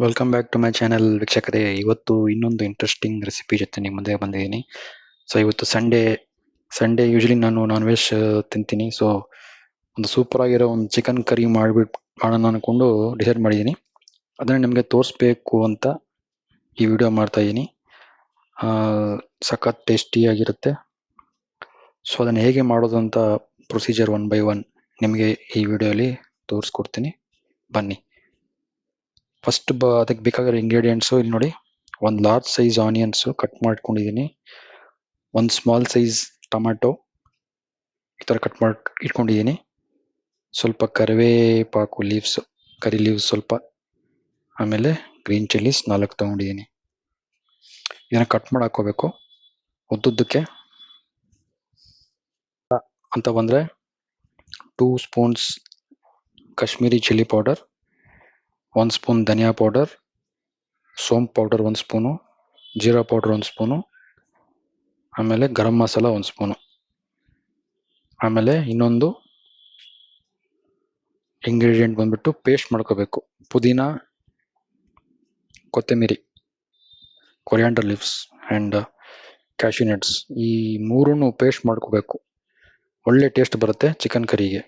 Welcome back to my channel ವೀಕ್ಷಕರೇ. ಇವತ್ತು ಇನ್ನೊಂದು ಇಂಟ್ರೆಸ್ಟಿಂಗ್ ರೆಸಿಪಿ ಜೊತೆ ನಿಮ್ಮ ಮುಂದೆ ಬಂದಿದ್ದೀನಿ. ಸೊ ಇವತ್ತು ಸಂಡೇ ಯೂಶಲಿ ನಾನು ನಾನ್ ವೆಜ್ ತಿಂತೀನಿ. ಸೊ ಒಂದು ಸೂಪರ್ ಆಗಿರೋ ಒಂದು ಚಿಕನ್ ಕರಿ ಮಾಡೋಣ ಅನ್ಕೊಂಡು ಡಿಸೈಡ್ ಮಾಡಿದ್ದೀನಿ. ಅದನ್ನು ನಿಮಗೆ ತೋರಿಸ್ಬೇಕು ಅಂತ ಈ ವಿಡಿಯೋ ಮಾಡ್ತಾ ಇದ್ದೀನಿ. ಸಖತ್ ಟೇಸ್ಟಿಯಾಗಿರುತ್ತೆ. ಸೊ ಅದನ್ನು ಹೇಗೆ ಮಾಡೋದು ಅಂತ ಪ್ರೊಸೀಜರ್ 1 by 1 ನಿಮಗೆ ಈ ವಿಡಿಯೋಲಿ ತೋರಿಸ್ಕೊಡ್ತೀನಿ, ಬನ್ನಿ. ಫಸ್ಟ್ ಅದಕ್ಕೆ ಬೇಕಾಗಿರೋ ಇಂಗ್ರೀಡಿಯೆಂಟ್ಸು ಇಲ್ಲಿ ನೋಡಿ. ಒಂದು ಲಾರ್ಜ್ ಸೈಜ್ ಆನಿಯನ್ಸು ಕಟ್ ಮಾಡ್ಕೊಂಡಿದ್ದೀನಿ. ಒಂದು ಸ್ಮಾಲ್ ಸೈಜ್ ಟೊಮ್ಯಾಟೊ ಈ ಥರ ಕಟ್ ಮಾಡಿ ಇಟ್ಕೊಂಡಿದ್ದೀನಿ. ಸ್ವಲ್ಪ ಕರಿವೇಪಾಕು ಲೀವ್ಸು, ಕರಿ ಲೀವ್ಸ್ ಸ್ವಲ್ಪ, ಆಮೇಲೆ ಗ್ರೀನ್ ಚಿಲ್ಲೀಸ್ 4 ತೊಗೊಂಡಿದ್ದೀನಿ. ಇದನ್ನು ಕಟ್ ಮಾಡಿ ಹಾಕೋಬೇಕು ಉದ್ದುದ್ದಕ್ಕೆ ಅಂತ ಬಂದರೆ 2 spoons Kashmiri chilli powder, 1 spoon ಧನಿಯಾ ಪೌಡರ್, ಸೋಂಪು ಪೌಡರ್ 1 ಸ್ಪೂನು, ಜೀರಾ ಪೌಡರ್ 1 ಸ್ಪೂನು, ಆಮೇಲೆ ಗರಂ ಮಸಾಲ 1 ಸ್ಪೂನು. ಆಮೇಲೆ ಇನ್ನೊಂದು ಇಂಗ್ರೀಡಿಯೆಂಟ್ ಬಂದ್ಬಿಟ್ಟು ಪೇಸ್ಟ್ ಮಾಡ್ಕೋಬೇಕು. ಪುದೀನ, ಕೊತ್ತಂಬರಿ, coriander leaves and cashew nuts, ಈ ಮೂರನ್ನು ಪೇಸ್ಟ್ ಮಾಡ್ಕೋಬೇಕು. ಒಳ್ಳೆ ಟೇಸ್ಟ್ ಬರುತ್ತೆ ಚಿಕನ್ ಕರಿಗೆ.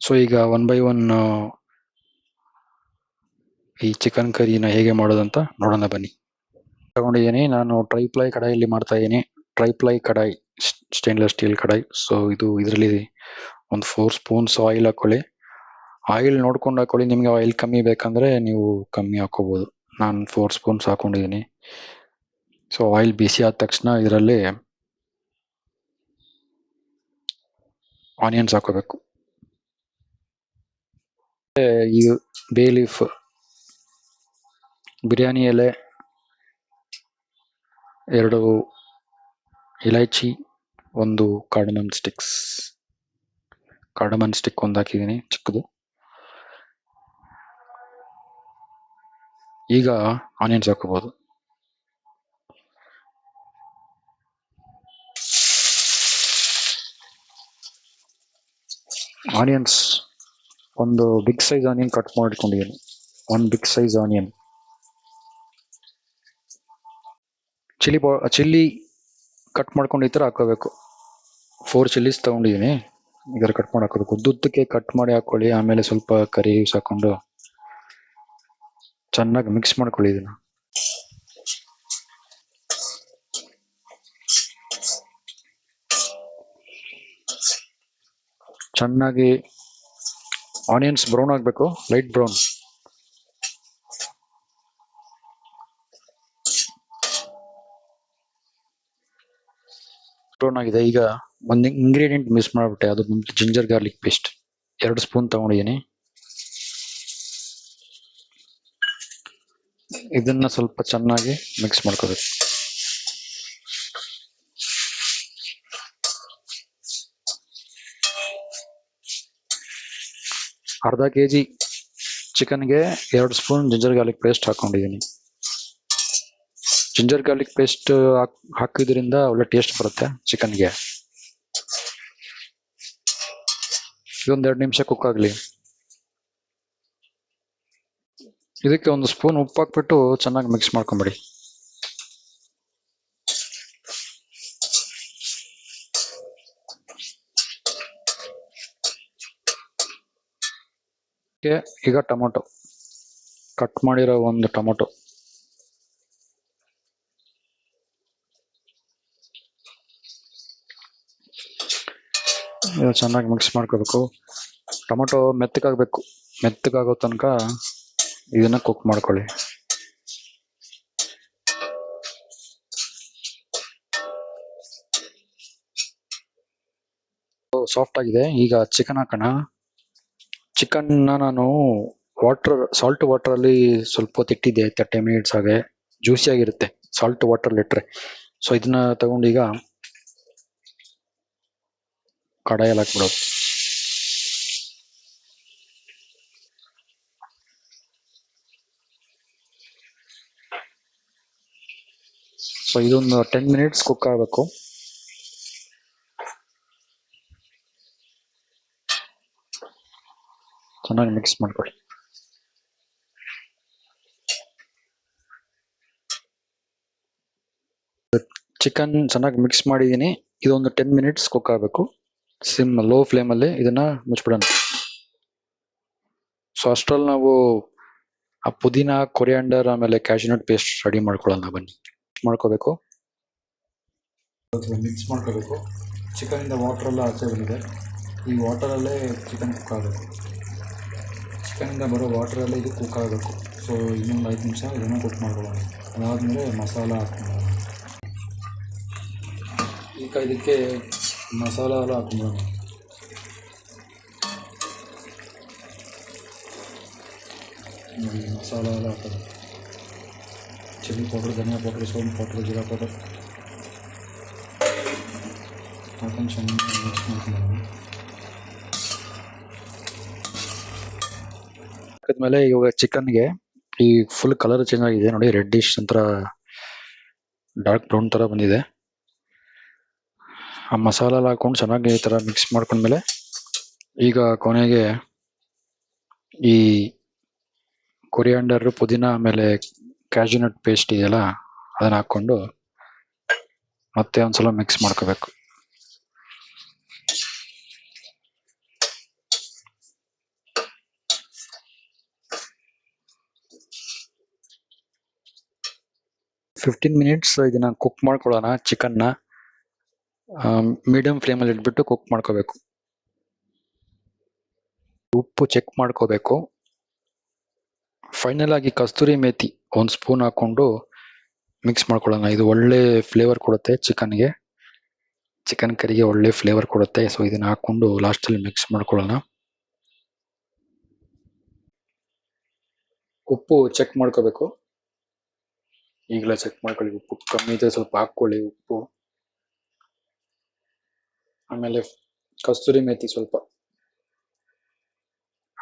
ಸೊ ಈಗ 1 by 1 ಈ ಚಿಕನ್ ಕರಿನ ಹೇಗೆ ಮಾಡೋದಂತ ನೋಡೋಣ ಬನ್ನಿ. ತಗೊಂಡಿದ್ದೀನಿ ನಾನು ಟ್ರೈಪ್ಲೈ ಕಡಾಯಿಯಲ್ಲಿ ಮಾಡ್ತಾ ಇದ್ದೀನಿ. ಟ್ರೈಪ್ಲೈ ಕಡಾಯಿ, ಸ್ಟೇನ್ಲೆಸ್ ಸ್ಟೀಲ್ ಕಡಾಯಿ. ಸೊ ಇದರಲ್ಲಿ ಒಂದು 4 ಸ್ಪೂನ್ಸ್ ಆಯಿಲ್ ಹಾಕೊಳ್ಳಿ. ಆಯಿಲ್ ನೋಡ್ಕೊಂಡು ಹಾಕೊಳ್ಳಿ. ನಿಮಗೆ ಆಯಿಲ್ ಕಮ್ಮಿ ಬೇಕಂದ್ರೆ ನೀವು ಕಮ್ಮಿ ಹಾಕೋಬೋದು. ನಾನು 4 ಸ್ಪೂನ್ಸ್ ಹಾಕೊಂಡಿದ್ದೀನಿ. ಸೊ ಆಯಿಲ್ ಬಿಸಿ ಆದ ತಕ್ಷಣ ಇದರಲ್ಲಿ ಆನಿಯನ್ಸ್ ಹಾಕೋಬೇಕು. ಈ ಬೇ ಲೀಫ್, ಬಿರಿಯಾನಿ ಎಲೆ, 2 ಇಲೈಚಿ, 1 ಕಾರ್ಡಮಮ್ ಸ್ಟಿಕ್ ಒಂದು ಹಾಕಿದ್ದೀನಿ ಚಿಕ್ಕದು. ಈಗ ಆನಿಯನ್ಸ್ ಹಾಕೋಬೋದು. ಆನಿಯನ್ಸ್ ಒಂದು ಬಿಗ್ ಸೈಜ್ ಆನಿಯನ್ ಕಟ್ ಮಾಡಿಕೊಂಡಿದ್ದೀನಿ. 1 big size onion. Chilli cut ಮಾಡ್ಕೊಂಡು ಈ ಥರ ಹಾಕೋಬೇಕು. 4 ಚಿಲ್ಲೀಸ್ ತೊಗೊಂಡಿದ್ದೀನಿ. ಇದರ ಕಟ್ ಮಾಡಿ ಹಾಕೋಬೇಕು. ಉದ್ದುದ್ದಕ್ಕೆ ಕಟ್ ಮಾಡಿ ಹಾಕೊಳ್ಳಿ. ಆಮೇಲೆ ಸ್ವಲ್ಪ ಕರಿ ಲೀವ್ಸ್ ಹಾಕೊಂಡು ಚೆನ್ನಾಗಿ ಮಿಕ್ಸ್ ಮಾಡ್ಕೊಳ್ಳಿ. ಇದನ್ನು ಚೆನ್ನಾಗಿ ಆನಿಯನ್ಸ್ ಬ್ರೌನ್ ಆಗಬೇಕು, ಲೈಟ್ ಬ್ರೌನ್. ಬ್ರೌನ್ ಆಗಿದೆ. ಈಗ ಒಂದು ಇಂಗ್ರೀಡಿಯೆಂಟ್ ಮಿಸ್ ಮಾಡಿಬಿಟ್ಟೆ, ಅದು ಜಿಂಜರ್ ಗಾರ್ಲಿಕ್ ಪೇಸ್ಟ್ 2 ಸ್ಪೂನ್ ತಗೊಂಡಿದ್ದೀನಿ. ಇದನ್ನ ಸ್ವಲ್ಪ ಚೆನ್ನಾಗಿ ಮಿಕ್ಸ್ ಮಾಡ್ಕೋಬೇಕು. ಅರ್ಧ kg ಚಿಕನ್ಗೆ 2 spoon ginger garlic paste ಹಾಕೊಂಡಿದ್ದೀನಿ. ಜಿಂಜರ್ ಗಾರ್ಲಿಕ್ ಪೇಸ್ಟ್ ಹಾಕಿದ್ರಿಂದ ಒಳ್ಳೆ ಟೇಸ್ಟ್ ಬರುತ್ತೆ ಚಿಕನ್ಗೆ. ಇದೊಂದು 2 ನಿಮಿಷ ಕುಕ್ ಆಗಲಿ. ಇದಕ್ಕೆ 1 ಸ್ಪೂನ್ ಉಪ್ಪು ಹಾಕ್ಬಿಟ್ಟು ಚೆನ್ನಾಗಿ ಮಿಕ್ಸ್ ಮಾಡ್ಕೊಂಬಿಡಿ. ಈಗ ಟೊಮೊಟೊ, ಕಟ್ ಮಾಡಿರೋ 1 ಟೊಮೊಟೊ, ಚೆನ್ನಾಗಿ ಮಿಕ್ಸ್ ಮಾಡ್ಕೋಬೇಕು. ಟೊಮೊಟೊ ಮೆತ್ತಗಾಗೋ ತನಕ ಇದನ್ನ ಕುಕ್ ಮಾಡ್ಕೊಳ್ಳಿ. ಸಾಫ್ಟ್ ಆಗಿದೆ. ಈಗ ಚಿಕನ್ ಹಾಕೋಣ. ಚಿಕನ್ನ ನಾನು ಸಾಲ್ಟ್ ವಾಟರಲ್ಲಿ ಸ್ವಲ್ಪ ಹೊತ್ತು ಇಟ್ಟಿದ್ದೆ, 30 ಮಿನಿಟ್ಸ್. ಹಾಗೆ ಜ್ಯೂಸಿ ಆಗಿರುತ್ತೆ ಸಾಲ್ಟ್ ವಾಟರ್ ಇಟ್ಟರೆ. ಸೊ ಇದನ್ನ ತಗೊಂಡು ಈಗ ಕಡಾಯಲ್ಲಿ ಹಾಕ್ಬಿಡೋದು. ಸೊ ಇದೊಂದು 10 ಮಿನಿಟ್ಸ್ ಕುಕ್ ಆಗಬೇಕು. ಚೆನ್ನಾಗಿ ಮಿಕ್ಸ್ ಮಾಡ್ಕೊಳ್ಳಿ. ಚಿಕನ್ ಚೆನ್ನಾಗಿ ಮಿಕ್ಸ್ ಮಾಡಿದ್ದೀನಿ. ಇದೊಂದು 10 ಮಿನಿಟ್ಸ್ ಕುಕ್ ಆಗಬೇಕು. ಲೋ ಫ್ಲೇಮಲ್ಲಿ ಇದನ್ನ ಮುಚ್ಬಿಡೋಣ. ಸೊ ಅಷ್ಟ್ರಲ್ಲಿ ನಾವು ಆ ಪುದೀನ, ಕೊರಿಯಾಂಡರ್ ಆಮೇಲೆ ಕ್ಯಾಶ್ಯೂನಟ್ ಪೇಸ್ಟ್ ರೆಡಿ ಮಾಡ್ಕೊಳ್ಳೋಣ. ಬನ್ನಿ. ಮಾಡ್ಕೋಬೇಕು, ಮಿಕ್ಸ್ ಮಾಡ್ಕೋಬೇಕು. ಚಿಕನಿಂದ ವಾಟರ್ ಎಲ್ಲ ಆಚೆ ಬಂದಿದೆ. ಈ ವಾಟರಲ್ಲೇ ಚಿಕನ್ ಕುಕ್ ಆಗಬೇಕು. ಚಿಕನಿಂದ ಬರೋ ವಾಟರಲ್ಲೇ ಇದು ಕುಕ್ ಆಗಬೇಕು. ಸೊ ಇನ್ನೊಂದು 5 ನಿಮಿಷ ಇದನ್ನು ಕುಕ್ ಮಾಡ್ಕೊಳ್ಳೋಣ. ಅದಾದಮೇಲೆ ಮಸಾಲ ಹಾಕ್ಕೊಳ್ಳೋಣ. ಈಗ ಇದಕ್ಕೆ ಮಸಾಲ ಎಲ್ಲ ಹಾಕ್ಕೊಳ್ಳೋಣ. ನೋಡಿ, ಮಸಾಲ ಎಲ್ಲ ಹಾಕೋದು. ಚಿಲ್ಲಿ ಪೌಡ್ರ್, ಧನಿಯಾ ಪೌಡ್ರ್, ಸೋಂಪು ಪೌಡ್ರ್, ಜೀರಾ ಪೌಡರ್ ಹಾಕೊಂಡು ಚೆನ್ನಾಗಿ ಮಿಕ್ಸ್ ಮಾಡ್ಕೊಳ್ಳೋಣ. ಹಾಕಿದ್ಮೇಲೆ ಇವಾಗ ಚಿಕನ್ಗೆ ಈ ಫುಲ್ ಕಲರ್ ಚೇಂಜ್ ಆಗಿದೆ ನೋಡಿ, ರೆಡ್ಡಿಶ್ ಒಂಥರ ಡಾರ್ಕ್ ಬ್ರೌನ್ ಥರ ಬಂದಿದೆ. ಆ ಮಸಾಲ ಎಲ್ಲ ಹಾಕೊಂಡು ಚೆನ್ನಾಗಿ ಈ ಥರ ಮಿಕ್ಸ್ ಮಾಡ್ಕೊಂಡ್ಮೇಲೆ ಈಗ ಕೊನೆಗೆ ಈ ಕೊರಿಯಾಂಡರ್, ಪುದೀನ ಆಮೇಲೆ ಕ್ಯಾಶ್ಯೂನಟ್ ಪೇಸ್ಟ್ ಇದೆಯಲ್ಲ ಅದನ್ನ ಹಾಕ್ಕೊಂಡು ಮತ್ತೆ ಒಂದ್ಸಲ ಮಿಕ್ಸ್ ಮಾಡ್ಕೋಬೇಕು. ಫಿಫ್ಟೀನ್ ಮಿನಿಟ್ಸ್ ಇದನ್ನ ಕುಕ್ ಮಾಡ್ಕೊಳ್ಳೋಣ. ಚಿಕನ್ನ ಮೀಡಿಯಂ ಫ್ಲೇಮಲ್ಲಿ ಇಟ್ಬಿಟ್ಟು ಕುಕ್ ಮಾಡ್ಕೋಬೇಕು. ಉಪ್ಪು ಚೆಕ್ ಮಾಡ್ಕೋಬೇಕು. ಫೈನಲ್ ಆಗಿ ಕಸ್ತೂರಿ ಮೇಥಿ 1 ಸ್ಪೂನ್ ಹಾಕೊಂಡು ಮಿಕ್ಸ್ ಮಾಡ್ಕೊಳ್ಳೋಣ. ಇದು ಒಳ್ಳೆ ಫ್ಲೇವರ್ ಕೊಡುತ್ತೆ ಚಿಕನ್ಗೆ, ಚಿಕನ್ ಕರಿಗೆ ಒಳ್ಳೆ ಫ್ಲೇವರ್ ಕೊಡುತ್ತೆ. ಸೊ ಇದನ್ನ ಹಾಕೊಂಡು ಲಾಸ್ಟಲ್ಲಿ ಮಿಕ್ಸ್ ಮಾಡ್ಕೊಳ್ಳೋಣ. ಉಪ್ಪು ಚೆಕ್ ಮಾಡ್ಕೋಬೇಕು. ಈಗಲೇ ಚೆಕ್ ಮಾಡ್ಕೊಳ್ಳಿ. ಉಪ್ಪು ಕಮ್ಮಿ ಇದ್ರೆ ಸ್ವಲ್ಪ ಹಾಕ್ಕೊಳ್ಳಿ ಉಪ್ಪು. ಆಮೇಲೆ ಕಸ್ತೂರಿ ಮೇಥಿ ಸ್ವಲ್ಪ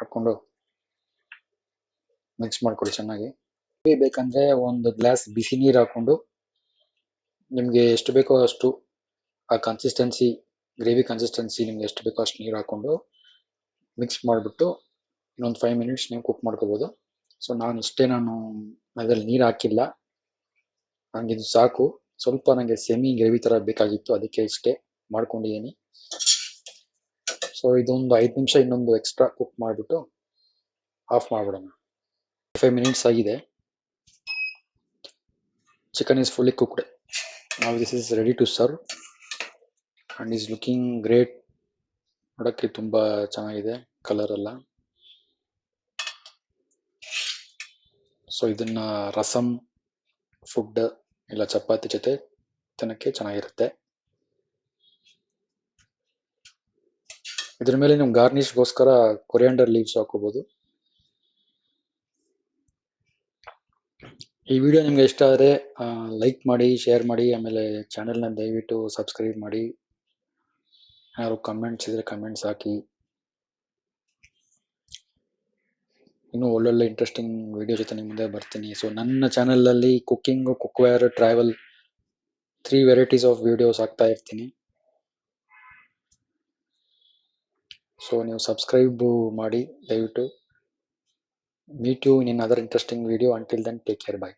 ಹಾಕೊಂಡು ಮಿಕ್ಸ್ ಮಾಡ್ಕೊಳ್ಳಿ ಚೆನ್ನಾಗಿ. ಬೇಕಂದ್ರೆ 1 ಗ್ಲಾಸ್ ಬಿಸಿ ನೀರು ಹಾಕೊಂಡು ನಿಮ್ಗೆ ಎಷ್ಟು ಬೇಕೋ ಅಷ್ಟು ಆ ಕನ್ಸಿಸ್ಟೆನ್ಸಿ, ಗ್ರೇವಿ ಕನ್ಸಿಸ್ಟೆನ್ಸಿ ನಿಮ್ಗೆ ಎಷ್ಟು ಬೇಕೋ ಅಷ್ಟು ನೀರು ಹಾಕೊಂಡು ಮಿಕ್ಸ್ ಮಾಡಿಬಿಟ್ಟು ಇನ್ನೊಂದು 5 ಮಿನಿಟ್ಸ್ ನೀವು ಕುಕ್ ಮಾಡ್ಕೋಬೋದು. ಸೊ ನಾನು ಅದರಲ್ಲಿ ನೀರು ಹಾಕಿಲ್ಲ, ನನಗೆ ಇದು ಸಾಕು. ಸ್ವಲ್ಪ ನನಗೆ ಸೆಮಿ ಗ್ರೇವಿ ಥರ ಬೇಕಾಗಿತ್ತು, ಅದಕ್ಕೆ ಇಷ್ಟೇ ಮಾಡ್ಕೊಂಡಿದ್ದೀನಿ. ಸೊ ಇದೊಂದು 5 ನಿಮಿಷ ಇನ್ನೊಂದು ಎಕ್ಸ್ಟ್ರಾ ಕುಕ್ ಮಾಡಿಬಿಟ್ಟು ಆಫ್ ಮಾಡಿಬಿಡೋಣ. 5 ಮಿನಿಟ್ಸ್ ಆಗಿದೆ. Chicken is fully cooked. Now this is ready to serve and is looking great. ನೋಡೋಕ್ಕೆ ತುಂಬ ಚೆನ್ನಾಗಿದೆ ಕಲರ್ ಎಲ್ಲ. ಸೊ ಇದನ್ನ ರಸಮ್, ಫುಡ್ ಇಲ್ಲ ಚಪಾತಿ ಜೊತೆ ತಿನ್ನಕ್ಕೆ ಚೆನ್ನಾಗಿರುತ್ತೆ. ಇದ್ರ ಮೇಲೆ ನೀವು ಗಾರ್ನಿಷ್ಗೋಸ್ಕರ ಕೊರಿಯಾಂಡರ್ ಲೀವ್ಸ್ ಹಾಕೋಬಹುದು. ಈ ವಿಡಿಯೋ ನಿಮ್ಗೆ ಇಷ್ಟ ಆದರೆ ಲೈಕ್ ಮಾಡಿ, ಶೇರ್ ಮಾಡಿ, ಆಮೇಲೆ ಚಾನೆಲ್ನ ದಯವಿಟ್ಟು ಸಬ್ಸ್ಕ್ರೈಬ್ ಮಾಡಿ. ಯಾರು ಕಮೆಂಟ್ಸ್ ಇದ್ರೆ ಕಮೆಂಟ್ಸ್ ಹಾಕಿ. ಇನ್ನೂ ಒಳ್ಳೊಳ್ಳೆ ಇಂಟ್ರೆಸ್ಟಿಂಗ್ ವಿಡಿಯೋ ಜೊತೆ ನಿಮ್ಮ ಮುಂದೆ ಬರ್ತೀನಿ. ಸೊ ನನ್ನ ಚಾನಲಲ್ಲಿ cooking, cookware, travel 3 varieties of videos ಹಾಕ್ತಾ ಇರ್ತೀನಿ. ಸೊ ನೀವು ಸಬ್ಸ್ಕ್ರೈಬ್ ಮಾಡಿ ದಯವಿಟ್ಟು. Meet you in another interesting video. Until then, take care. Bye.